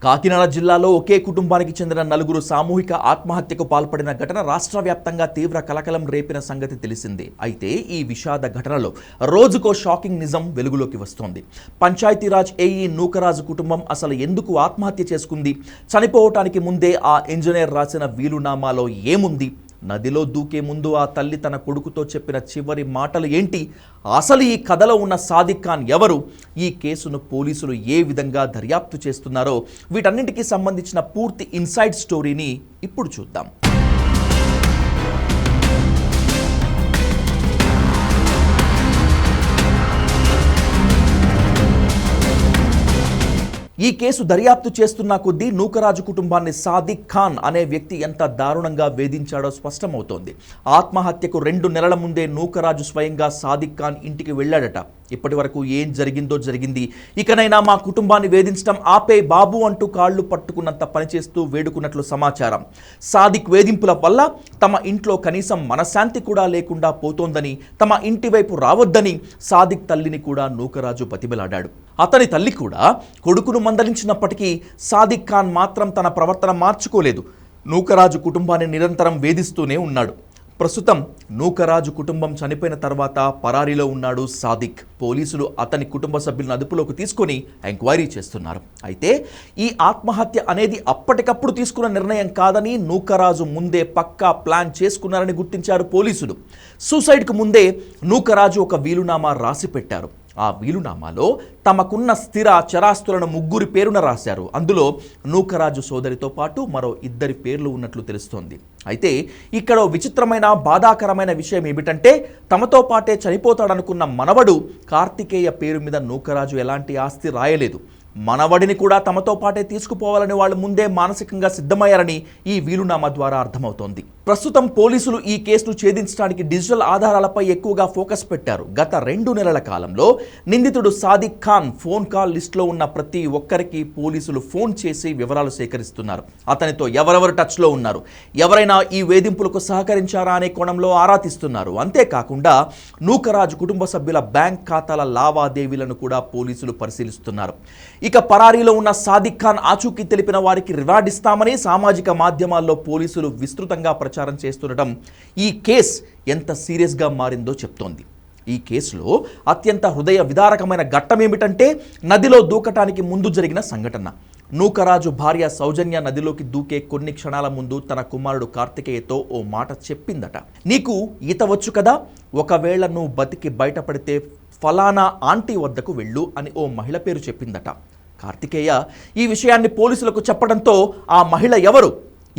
కాకినాడ జిల్లాలో ఒకే కుటుంబానికి చెందిన నలుగురు సామూహిక ఆత్మహత్యకు పాల్పడిన ఘటన రాష్ట్ర వ్యాప్తంగా తీవ్ర కలకలం రేపిన సంగతి తెలిసిందే. అయితే ఈ విషాద ఘటనలో రోజుకో షాకింగ్ నిజం వెలుగులోకి వస్తోంది. పంచాయతీరాజ్ ఏఈ నూకరాజు కుటుంబం అసలు ఎందుకు ఆత్మహత్య చేసుకుంది? చనిపోవటానికి ముందే ఆ ఇంజనీర్ రాసిన వీలునామాలో ఏముంది? నదిలో దూకే ముందు ఆ తల్లి తన కొడుకుతో చెప్పిన చివరి మాటలు ఏంటి? అసలు ఈ కథలో ఉన్న సాదిక్ ఖాన్ ఎవరు? ఈ కేసును పోలీసులు ఏ విధంగా దర్యాప్తు చేస్తున్నారో వీటన్నింటికి సంబంధించిన పూర్తి ఇన్సైడ్ స్టోరీని ఇప్పుడు చూద్దాం. ఈ కేసు దర్యాప్తు చేస్తున్న కొద్దీ నూకరాజు కుటుంబాన్ని సాదిక్ ఖాన్ అనే వ్యక్తి ఎంత దారుణంగా వేధించాడో స్పష్టమవుతోంది. ఆత్మహత్యకు 2 నెలల ముందే నూకరాజు స్వయంగా సాదిక్ ఖాన్ ఇంటికి వెళ్ళాడట. ఇప్పటి వరకు ఏం జరిగిందో జరిగింది, ఇకనైనా మా కుటుంబాన్ని వేధించడం ఆపే బాబు అంటూ కాళ్లు పట్టుకున్నంత పనిచేస్తూ వేడుకున్నట్లు సమాచారం. సాదిక్ వేధింపుల వల్ల తమ ఇంట్లో కనీసం మనశ్శాంతి కూడా లేకుండా పోతోందని, తమ ఇంటి వైపు రావద్దని సాదిక్ తల్లిని కూడా నూకరాజు బతిమలాడాడు. అతని తల్లి కూడా కొడుకును మందలించినప్పటికీ సాదిక్ ఖాన్ మాత్రం తన ప్రవర్తన మార్చుకోలేదు. నూకరాజు కుటుంబాన్ని నిరంతరం వేధిస్తూనే ఉన్నాడు. ప్రస్తుతం నూకరాజు కుటుంబం చనిపోయిన తర్వాత పరారీలో ఉన్నాడు సాదిక్. పోలీసులు అతని కుటుంబ సభ్యులను అదుపులోకి తీసుకొని ఎంక్వైరీ చేస్తున్నారు. అయితే ఈ ఆత్మహత్య అనేది అప్పటికప్పుడు తీసుకున్న నిర్ణయం కాదని నూకరాజు ముందే పక్కా ప్లాన్ చేసుకున్నారని గుర్తించారు పోలీసులు. సూసైడ్కు ముందే నూకరాజు ఒక వీలునామా రాసి పెట్టారు. ఆ వీలునామాలో తమకున్న స్థిర చరాస్తులను 3 పేరున రాశారు. అందులో నూకరాజు సోదరితో పాటు మరో 2 పేర్లు ఉన్నట్లు తెలుస్తోంది. అయితే ఇక్కడ విచిత్రమైన బాధాకరమైన విషయం ఏమిటంటే, తమతో పాటే చనిపోతాడనుకున్న మనవడు కార్తికేయ పేరు మీద నూకరాజు ఎలాంటి ఆస్తి రాయలేదు. మనవడిని కూడా తమతో పాటే తీసుకుపోవాలని వాళ్ళు ముందే మానసికంగా సిద్ధమయ్యారని ఈ వీలునామా ద్వారా అర్థమవుతోంది. ప్రస్తుతం పోలీసులు ఈ కేసును ఛేదించడానికి డిజిటల్ ఆధారాలపై ఎక్కువగా ఫోకస్ పెట్టారు. గత 2 నెలల కాలంలో నిందితుడు సాదిక్ ఖాన్ ఫోన్ కాల్ లిస్టులో ఉన్న ప్రతి ఒక్కరికి పోలీసులు ఫోన్ చేసి వివరాలు సేకరిస్తున్నారు. అతనితో ఎవరెవరు టచ్లో ఉన్నారు, ఎవరైనా ఈ వేధింపులకు సహకరించారా అనే కోణంలో ఆరా తీస్తున్నారు. అంతేకాకుండా నూకరాజు కుటుంబ సభ్యుల బ్యాంక్ ఖాతాల లావాదేవీలను కూడా పోలీసులు పరిశీలిస్తున్నారు. ఇక పరారీలో ఉన్న సాదిక్ ఖాన్ ఆచూకీ తెలిపిన వారికి రివార్డ్ ఇస్తామని సామాజిక మాధ్యమాల్లో పోలీసులు విస్తృతంగా ప్రచారం చేస్తుండటం ఈ కేసు ఎంత సీరియస్గా మారిందో చెప్తోంది. ఈ కేసులో అత్యంత హృదయ విదారకమైన ఘట్టం ఏమిటంటే, నదిలో దూకటానికి ముందు జరిగిన సంఘటన. నూకరాజు భార్య సౌజన్య నదిలోకి దూకే కొన్ని క్షణాల ముందు తన కుమారుడు కార్తికేయతో ఓ మాట చెప్పిందట. నీకు ఈత వచ్చు కదా, ఒకవేళ నువ్వు బతికి బయటపడితే ఫలానా ఆంటీ వద్దకు వెళ్ళు అని ఓ మహిళ పేరు చెప్పిందట. కార్తికేయ ఈ విషయాన్ని పోలీసులకు చెప్పడంతో ఆ మహిళ ఎవరు,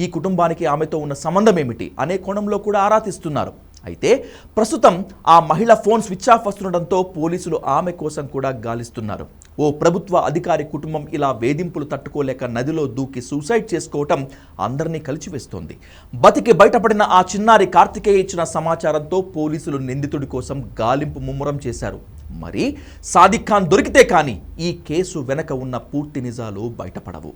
ఈ కుటుంబానికి ఆమెతో ఉన్న సంబంధం ఏమిటి అనే కోణంలో కూడా ఆరా తీస్తున్నారు. అయితే ప్రస్తుతం ఆ మహిళ ఫోన్ స్విచ్ ఆఫ్ వస్తుండటంతో పోలీసులు ఆమె కోసం కూడా గాలిస్తున్నారు. ఓ ప్రభుత్వ అధికారి కుటుంబం ఇలా వేధింపులు తట్టుకోలేక నదిలో దూకి సూసైడ్ చేసుకోవటం అందరినీ కలిచివేస్తోంది. బతికి బయటపడిన ఆ చిన్నారి కార్తికేయ ఇచ్చిన సమాచారంతో పోలీసులు నిందితుడి కోసం గాలింపు ముమ్మరం చేశారు. మరి సాదిక్ ఖాన్ దొరికితే కానీ ఈ కేసు వెనక ఉన్న పూర్తి నిజాలు బయటపడవు.